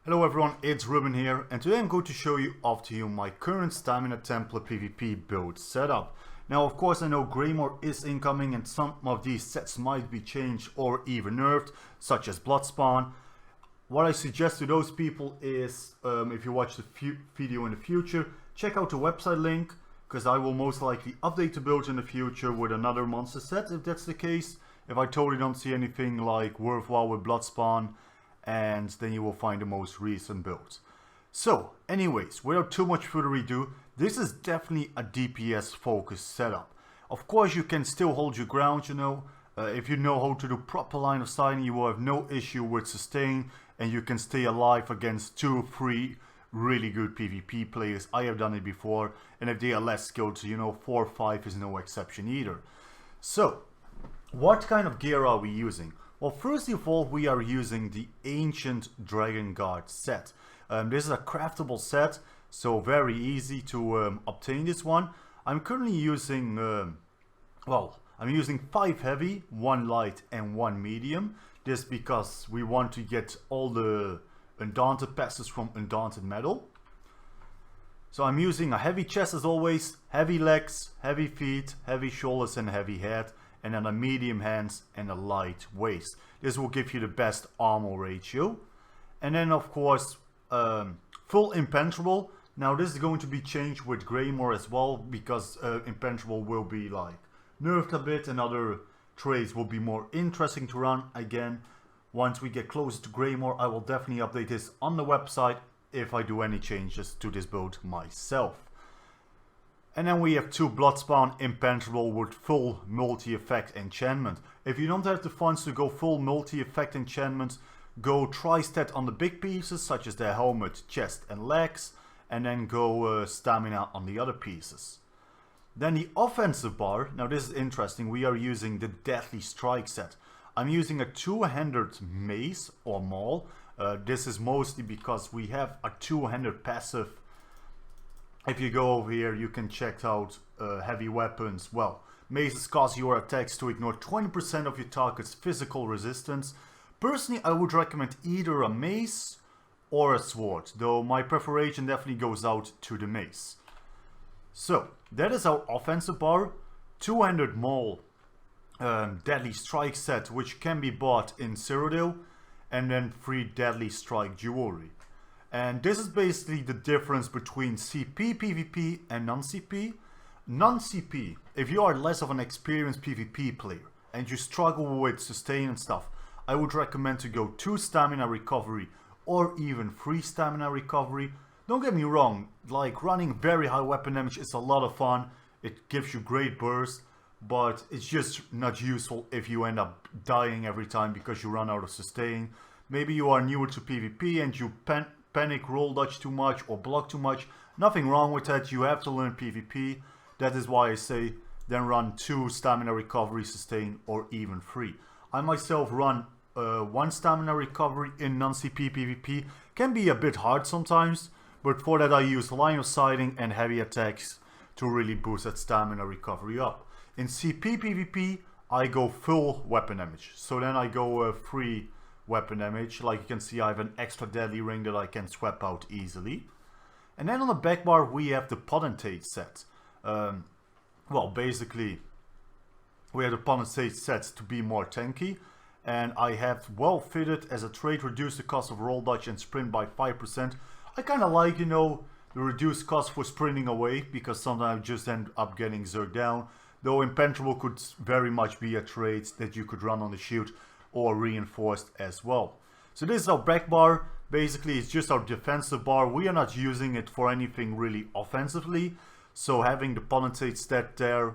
Hello everyone, it's Ruben here, and today I'm going to show you off to you my current Stamina Templar PvP build setup. Now of course I know Greymoor is incoming and some of these sets might be changed or even nerfed, such as Bloodspawn. What I suggest to those people is, if you watch the video in the future, check out the website link, because I will most likely update the build in the future with another monster set if that's the case. If I totally don't see anything like worthwhile with Bloodspawn, and then you will find the most recent builds. So anyways, without too much further ado, this is definitely a DPS focused setup. Of course you can still hold your ground, you know. If you know how to do proper line of sight, you will have no issue with sustain, and you can stay alive against 2 or 3 really good PvP players. I have done it before, and if they are less skilled, you know, 4 or 5 is no exception either. So what kind of gear are we using? Well, first of all, we are using the Ancient Dragon Guard set. This is a craftable set, so very easy to obtain this one. I'm currently using, I'm using 5 heavy, 1 light and 1 medium. This because we want to get all the Undaunted passes from Undaunted Metal. So I'm using a heavy chest as always, heavy legs, heavy feet, heavy shoulders and heavy head. And then a medium hands and a light waist. This will give you the best armor ratio. And then of course full impenetrable. Now this is going to be changed with Greymoor as well, because impenetrable will be like nerfed a bit and other trades will be more interesting to run again. Once we get closer to Greymoor, I will definitely update this on the website if I do any changes to this build myself. And then we have 2 Bloodspawn impenetrable with full multi-effect enchantment. If you don't have the funds to go full multi-effect enchantment, go tri-stat on the big pieces such as the helmet, chest and legs, and then go stamina on the other pieces. Then the offensive bar, now this is interesting, we are using the Deadly Strike set. I'm using a 2-handed mace or maul. This is mostly because we have a 2-handed passive. If you go over here, you can check out heavy weapons. Well, maces cause your attacks to ignore 20% of your target's physical resistance. Personally, I would recommend either a mace or a sword, though my preference definitely goes out to the mace. So, that is our offensive bar. 2-handed maul, Deadly Strike set, which can be bought in Cyrodiil, and then 3 Deadly Strike jewelry. And this is basically the difference between CP PvP and non-CP. Non-CP, if you are less of an experienced PvP player and you struggle with sustain and stuff, I would recommend to go 2 stamina recovery or even 3 stamina recovery. Don't get me wrong, like running very high weapon damage is a lot of fun. It gives you great burst, but it's just not useful if you end up dying every time because you run out of sustain. Maybe you are newer to PvP and you panic, roll dodge too much or block too much. Nothing wrong with that, you have to learn PvP. That is why I say then run 2 stamina recovery, sustain, or even 3. I myself run 1 stamina recovery in non-CP PvP. Can be a bit hard sometimes, but for that I use line of sighting and heavy attacks to really boost that stamina recovery up. In CP PvP I go full weapon damage, so then I go 3 weapon damage. Like you can see, I have an extra deadly ring that I can swap out easily. And then on the back bar we have the Potentate set. Well, basically we have the Potentate set to be more tanky, and I have well fitted as a trait reduce the cost of roll dodge and sprint by 5%. I kind of like, you know, the reduced cost for sprinting away, because sometimes I just end up getting zerged down. Though impenetrable could very much be a trait that you could run on the shield or reinforced as well. So this is our back bar. Basically it's just our defensive bar. We are not using it for anything really offensively, so having the Potentate stat there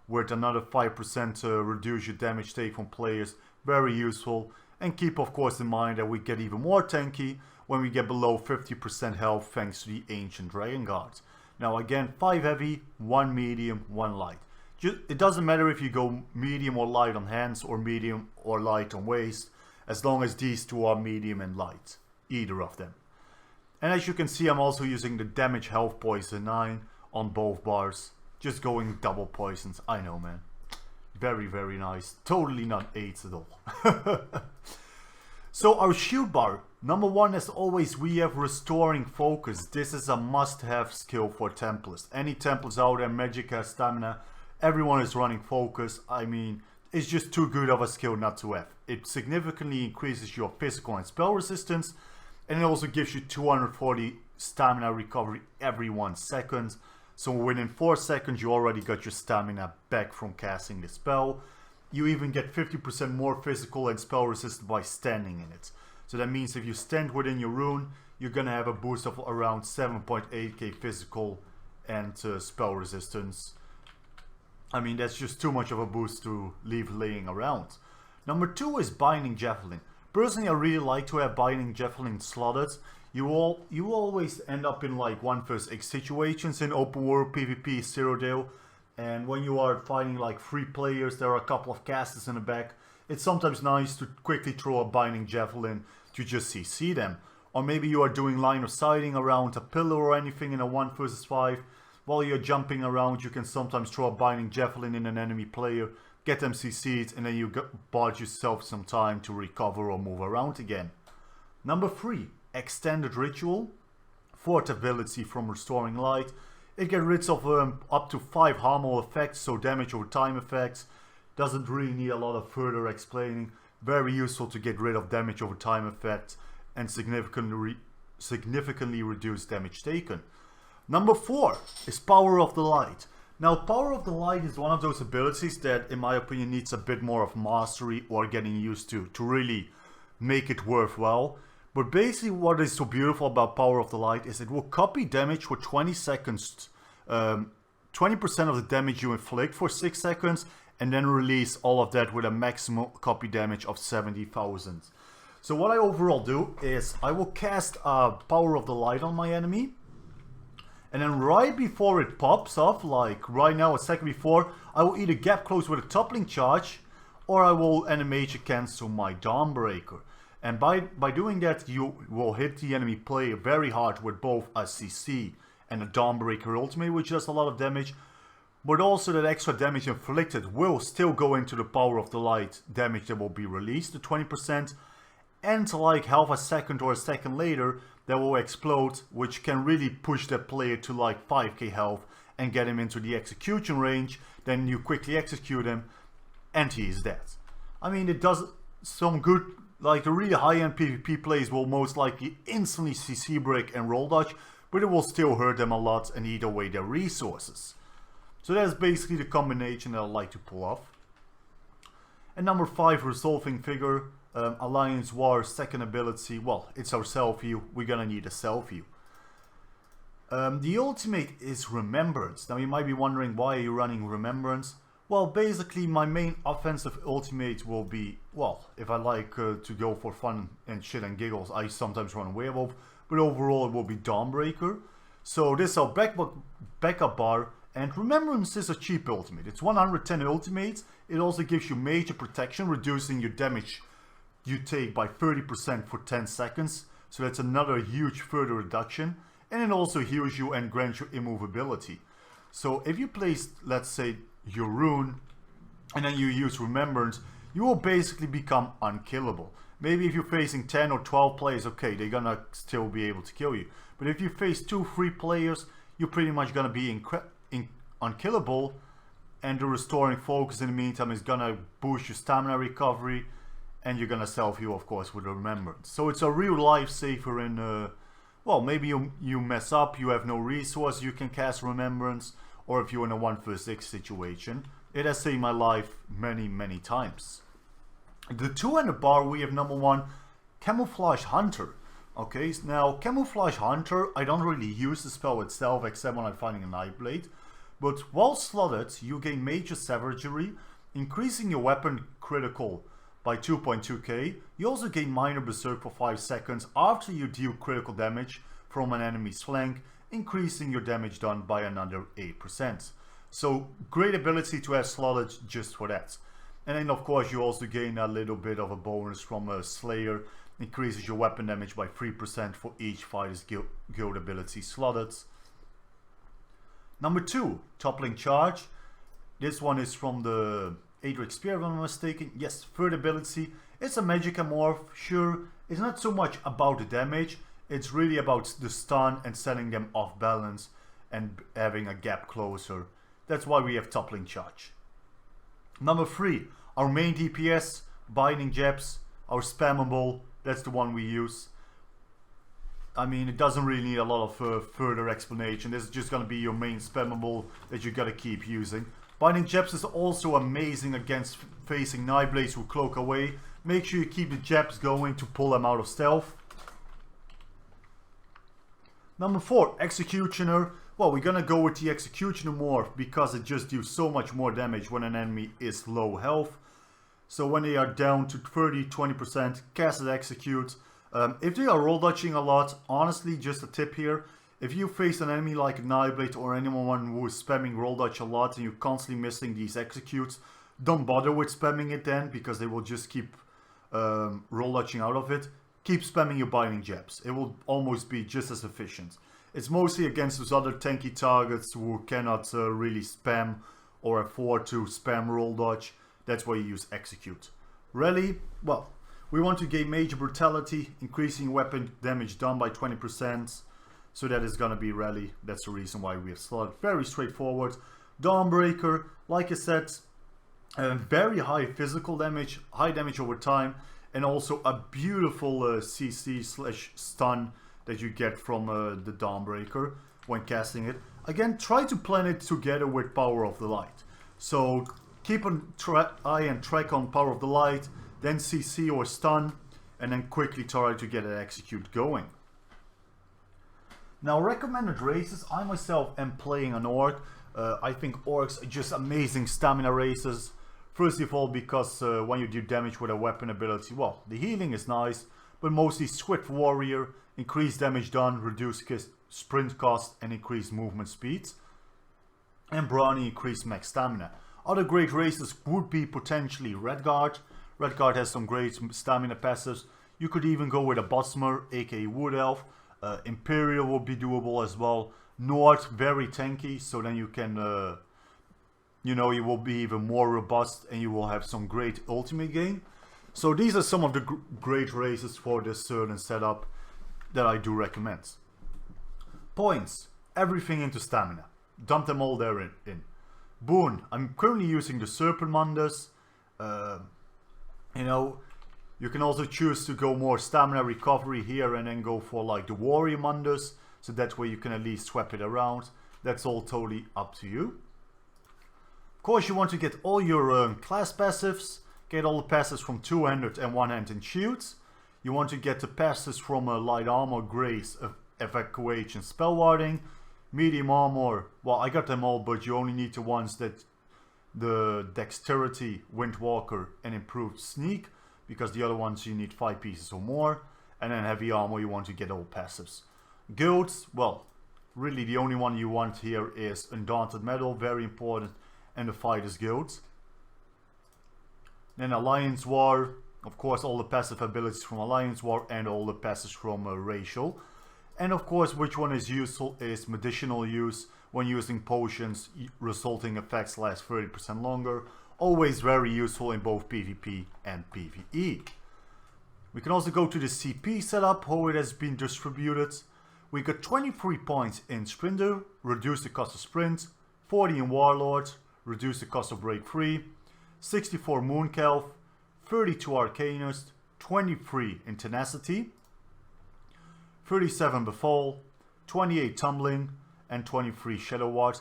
with another 5% reduce your damage take from players, very useful. And keep of course in mind that we get even more tanky when we get below 50% health thanks to the Ancient Dragon Guard. Now again, 5 heavy, 1 medium, 1 light. It doesn't matter if you go medium or light on hands or medium or light on waist, as long as these 2 are medium and light, either of them. And as you can see, I'm also using the damage health poison 9 on both bars, just going double poisons. I know, man, very very nice, totally not AIDS at all. So our shield bar, Number 1, as always, we have Restoring Focus. This is a must-have skill for Templars. Any Templars out there, Magic has Stamina, everyone is running Focus. I mean, it's just too good of a skill not to have. It significantly increases your physical and spell resistance, and it also gives you 240 stamina recovery every 1 second. So within 4 seconds you already got your stamina back from casting the spell. You even get 50% more physical and spell resistance by standing in it. So that means if you stand within your rune, you're gonna have a boost of around 7.8k physical and spell resistance. I mean, that's just too much of a boost to leave laying around. Number 2 is Binding Javelin. Personally, I really like to have Binding Javelin slotted. You always end up in like 1 vs X situations in open world PvP Cyrodiil. And when you are fighting like 3 players, there are a couple of casters in the back. It's sometimes nice to quickly throw a Binding Javelin to just CC them. Or maybe you are doing line of sighting around a pillar or anything in a 1 vs 5. While you're jumping around, you can sometimes throw a Binding Javelin in an enemy player, get them CC'd, and then you bought yourself some time to recover or move around again. Number 3, Extended Ritual. 4th ability from Restoring Light. It gets rid of up to 5 harmful effects, so damage over time effects. Doesn't really need a lot of further explaining. Very useful to get rid of damage over time effects and significantly reduce damage taken. Number 4 is Power of the Light. Now, Power of the Light is one of those abilities that, in my opinion, needs a bit more of mastery or getting used to really make it worthwhile. But basically what is so beautiful about Power of the Light is it will copy damage for 20 seconds, 20% of the damage you inflict for 6 seconds, and then release all of that with a maximum copy damage of 70,000. So what I overall do is I will cast Power of the Light on my enemy, and then right before it pops off, like right now, a second before, I will either gap close with a toppling charge, or I will animation cancel my Dawnbreaker. And by doing that, you will hit the enemy player very hard with both a CC and a Dawnbreaker ultimate, which does a lot of damage. But also that extra damage inflicted will still go into the Power of the Light damage that will be released to 20%. And like half a second or a second later, that will explode, which can really push that player to like 5k health and get him into the execution range. Then you quickly execute him and he is dead. I mean, it does some good. Like the really high-end PvP players will most likely instantly CC break and roll dodge, but it will still hurt them a lot and eat away their resources. So that's basically the combination that I like to pull off. And number 5, Resolving Figure. Alliance War, 2nd ability. Well, it's our self-heal. We're gonna need a self-heal. The ultimate is Remembrance. Now you might be wondering, why are you running Remembrance? Well, basically my main offensive ultimate will be, well, if I like to go for fun and shit and giggles, I sometimes run Werewolf, but overall it will be Dawnbreaker. So this is our backup bar, and Remembrance is a cheap ultimate. It's 110 ultimates. It also gives you major protection, reducing your damage you take by 30% for 10 seconds. So that's another huge further reduction. And it also heals you and grants you immovability. So if you place, let's say, your rune and then you use Remembrance, you will basically become unkillable. Maybe if you're facing 10 or 12 players, okay, they're gonna still be able to kill you. But if you face 2-3 players, you're pretty much gonna be unkillable, and the Restoring Focus in the meantime is gonna boost your stamina recovery, and you're gonna self-heal, of course, with Remembrance. So it's a real lifesaver in, well, maybe you mess up, you have no resource, you can cast Remembrance, or if you're in a 1 vs 6 situation. It has saved my life many times. The 2 and the bar, we have number 1, Camouflage Hunter. Okay, now Camouflage Hunter, I don't really use the spell itself except when I'm fighting a Nightblade. But while slotted, you gain Major Savagery, increasing your weapon critical by 2.2k. You also gain Minor Berserk for 5 seconds after you deal critical damage from an enemy's flank, increasing your damage done by another 8%. So great ability to have slotted just for that. And then of course you also gain a little bit of a bonus from a Slayer, increases your weapon damage by 3% for each fighter's guild ability slotted. Number 2, Toppling Charge. This one is from the Adric Spear if I'm not mistaken. Yes, third ability. It's a Magicamorph, sure. It's not so much about the damage. It's really about the stun and setting them off balance and having a gap closer. That's why we have Toppling Charge. Number 3, our main DPS, Binding Jabs, our spammable, that's the one we use. I mean, it doesn't really need a lot of further explanation. This is just going to be your main spammable that you got to keep using. Binding Jabs is also amazing against facing Nightblades who cloak away. Make sure you keep the jabs going to pull them out of stealth. Number 4, Executioner. Well, we're gonna go with the Executioner morph because it just deals so much more damage when an enemy is low health. So when they are down to 30-20%, cast it Execute. If they are roll dodging a lot, honestly, just a tip here. If you face an enemy like a Nightblade or anyone who is spamming roll dodge a lot and you're constantly missing these executes, don't bother with spamming it then because they will just keep roll dodging out of it. Keep spamming your Binding Jabs. It will almost be just as efficient. It's mostly against those other tanky targets who cannot really spam or afford to spam roll dodge. That's why you use Execute. Rally, well, we want to gain Major Brutality, increasing weapon damage done by 20%. So that is gonna be Rally. That's the reason why we have slotted. Very straightforward. Dawnbreaker, like I said, very high physical damage, high damage over time, and also a beautiful CC/stun that you get from the Dawnbreaker when casting it. Again, try to plan it together with Power of the Light. So keep an eye and track on Power of the Light, then CC or stun, and then quickly try to get an Execute going. Now, recommended races, I myself am playing an Orc. I think Orcs are just amazing stamina races. First of all, because when you do damage with a weapon ability, well, the healing is nice, but mostly Swift Warrior, increased damage done, reduce sprint cost, and increased movement speed. And Brawny, increased max stamina. Other great races would be potentially Redguard. Redguard has some great stamina passives. You could even go with a Bosmer, aka Wood Elf. Imperial will be doable as well. Nord, very tanky, so then you can, you know, you will be even more robust and you will have some great ultimate gain. So these are some of the great races for this certain setup that I do recommend. Points, everything into stamina. Dump them all there in. Boon, I'm currently using the Serpent Mundus. You know, you can also choose to go more stamina recovery here and then go for like the Warrior Mundus. So that way you can at least swap it around. That's all totally up to you. Of course, you want to get all your class passives. Get all the passives from two-handed and one-handed shields. You want to get the passives from light armor, grace, evacuation, spell warding, medium armor. Well, I got them all, but you only need the ones that the dexterity, windwalker, and improved sneak, because the other ones you need 5 pieces or more. And then heavy armor, you want to get all passives. Guilds, well, really the only one you want here is Undaunted Metal, very important, and the Fighters Guilds. Then Alliance War, of course all the passive abilities from Alliance War and all the passives from Racial. And of course, which one is useful is medicinal use. When using potions, resulting effects last 30% longer. Always very useful in both PvP and PvE. We can also go to the CP setup, how it has been distributed. We got 23 points in Sprinter, reduce the cost of sprint. 40 in Warlord, reduce the cost of break free. 64 Moonkelf, 32 Arcanist, 23 in Tenacity. 37 Befall, 28 Tumbling, and 23 Shadow Ward.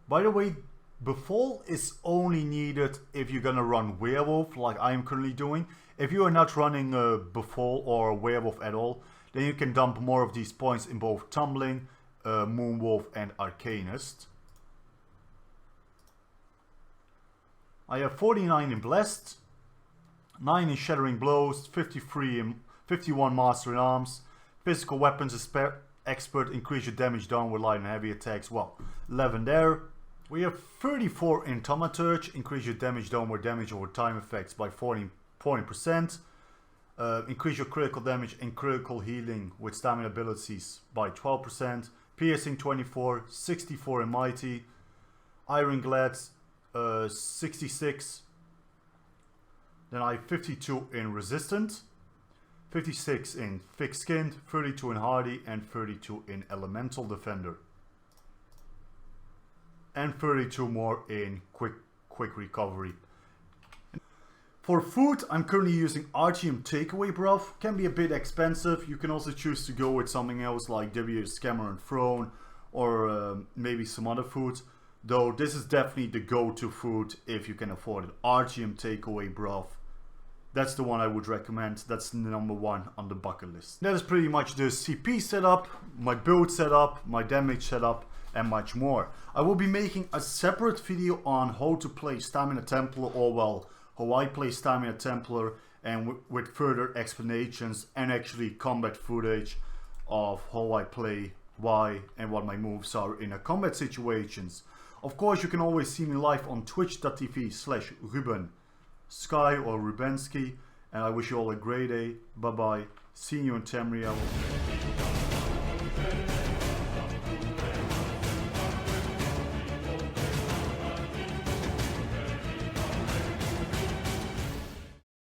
By the way, Befall is only needed if you're gonna run Werewolf, like I am currently doing. If you are not running Befall or Werewolf at all, then you can dump more of these points in both Tumbling, Moonwolf, and Arcanist. I have 49 in Blessed, 9 in Shattering Blows, 51 Master in Arms. Physical Weapons Expert, increase your damage done with light and heavy attacks. Well, 11 there. We have 34 in Thaumaturge, increase your damage done with damage over time effects by 40%. Increase your critical damage and critical healing with stamina abilities by 12%. Piercing 24, 64 in Mighty. Iron Glads 66, Then I have 52 in resistant, 56 in thick-skinned, 32 in hardy, and 32 in elemental defender. And 32 more in quick recovery. For food, I'm currently using RTM takeaway broth. Can be a bit expensive. You can also choose to go with something else like Scammer and Throne, or maybe some other foods. Though this is definitely the go-to food if you can afford it. RTM takeaway broth. That's the one I would recommend. That's the number one on the bucket list. That is pretty much the CP setup, my build setup, my damage setup, and much more. I will be making a separate video on how to play Stamina Templar, or well, how I play Stamina Templar, and with further explanations and actually combat footage of how I play, why, and what my moves are in a combat situations. Of course, you can always see me live on twitch.tv/Rubensky or Rubensky, and I wish you all a great day. Bye bye. See you in Tamriel.